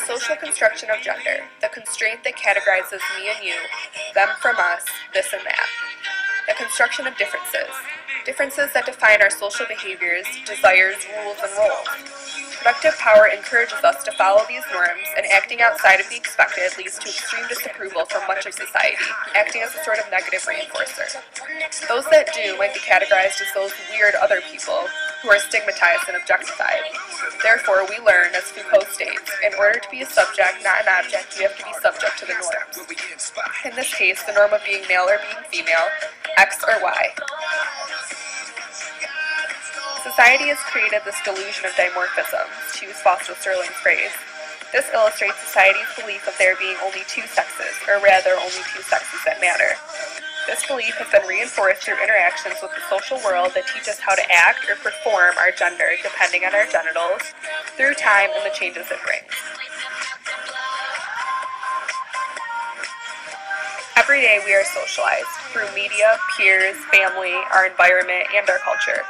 social construction of gender, the constraint that categorizes me and you, them from us, this and that. The construction of differences, differences that define our social behaviors, desires, rules, and roles. Productive power encourages us to follow these norms, and acting outside of the expected leads to extreme disapproval from much of society, acting as a sort of negative reinforcer. Those that do might be categorized as those weird other people who are stigmatized and objectified. Therefore, we learn, as Foucault states, in order to be a subject, not an object, we have to be subject to the norms. In this case, the norm of being male or being female, X or Y. Society has created this delusion of dimorphism, to use Fossil-Sterling's phrase. This illustrates society's belief of there being only two sexes, or rather only two sexes that matter. This belief has been reinforced through interactions with the social world that teach us how to act or perform our gender depending on our genitals, through time and the changes it brings. Every day we are socialized, through media, peers, family, our environment, and our culture.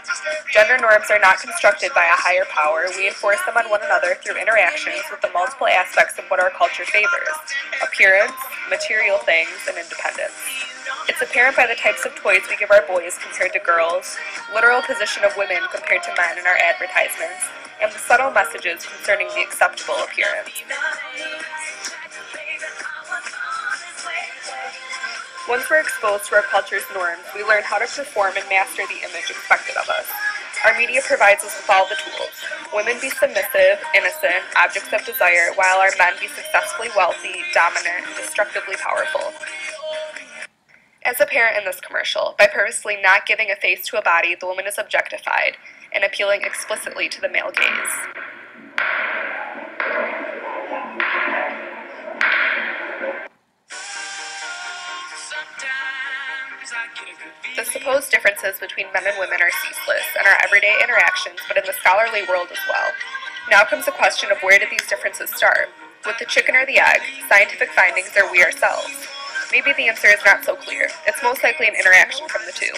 Gender norms are not constructed by a higher power, we enforce them on one another through interactions with the multiple aspects of what our culture favors: appearance, material things, and independence. It's apparent by the types of toys we give our boys compared to girls, literal position of women compared to men in our advertisements, and the subtle messages concerning the acceptable appearance. Once we're exposed to our culture's norms, we learn how to perform and master the image expected of us. Our media provides us with all the tools. Women be submissive, innocent, objects of desire, while our men be successfully wealthy, dominant, and destructively powerful. As apparent in this commercial, by purposely not giving a face to a body, the woman is objectified, and appealing explicitly to the male gaze. The supposed differences between men and women are ceaseless in our everyday interactions, but in the scholarly world as well. Now comes the question of where did these differences start? With the chicken or the egg, scientific findings, or we ourselves? Maybe the answer is not so clear. It's most likely an interaction from the two.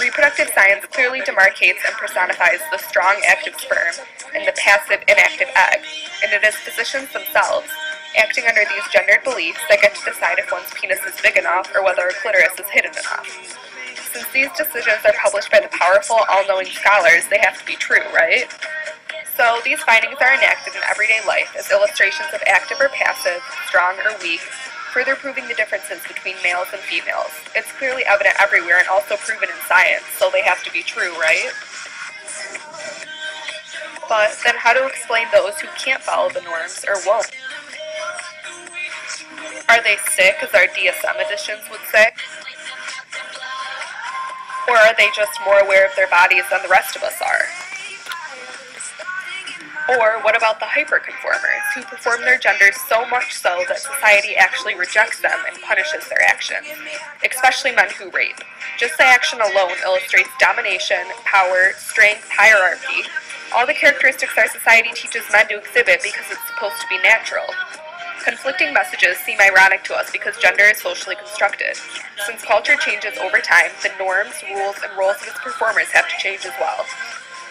Reproductive science clearly demarcates and personifies the strong active sperm and the passive inactive egg, and it is physicians themselves, acting under these gendered beliefs, that get to decide if one's penis is big enough or whether a clitoris is hidden enough. Since these decisions are published by the powerful, all-knowing scholars, they have to be true, right? So these findings are enacted in everyday life as illustrations of active or passive, strong or weak, further proving the differences between males and females. It's clearly evident everywhere and also proven in science, so they have to be true, right? But then how to explain those who can't follow the norms or won't? Are they sick, as our DSM editions would say? Or are they just more aware of their bodies than the rest of us are? Or what about the hyperconformers, who perform their genders so much so that society actually rejects them and punishes their actions, especially men who rape? Just the action alone illustrates domination, power, strength, hierarchy, all the characteristics our society teaches men to exhibit because it's supposed to be natural. Conflicting messages seem ironic to us because gender is socially constructed. Since culture changes over time, the norms, rules, and roles of its performers have to change as well.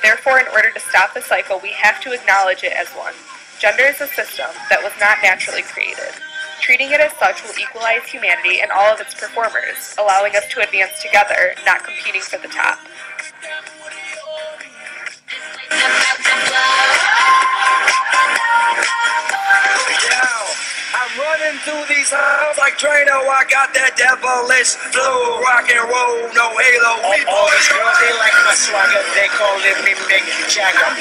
Therefore, in order to stop the cycle, we have to acknowledge it as one. Gender is a system that was not naturally created. Treating it as such will equalize humanity and all of its performers, allowing us to advance together, not competing for the top. Running through these halls like Drano, I got that devilish flow, rock and roll, no halo. All these girls, they like my swagger, they calling me Mick Jagger.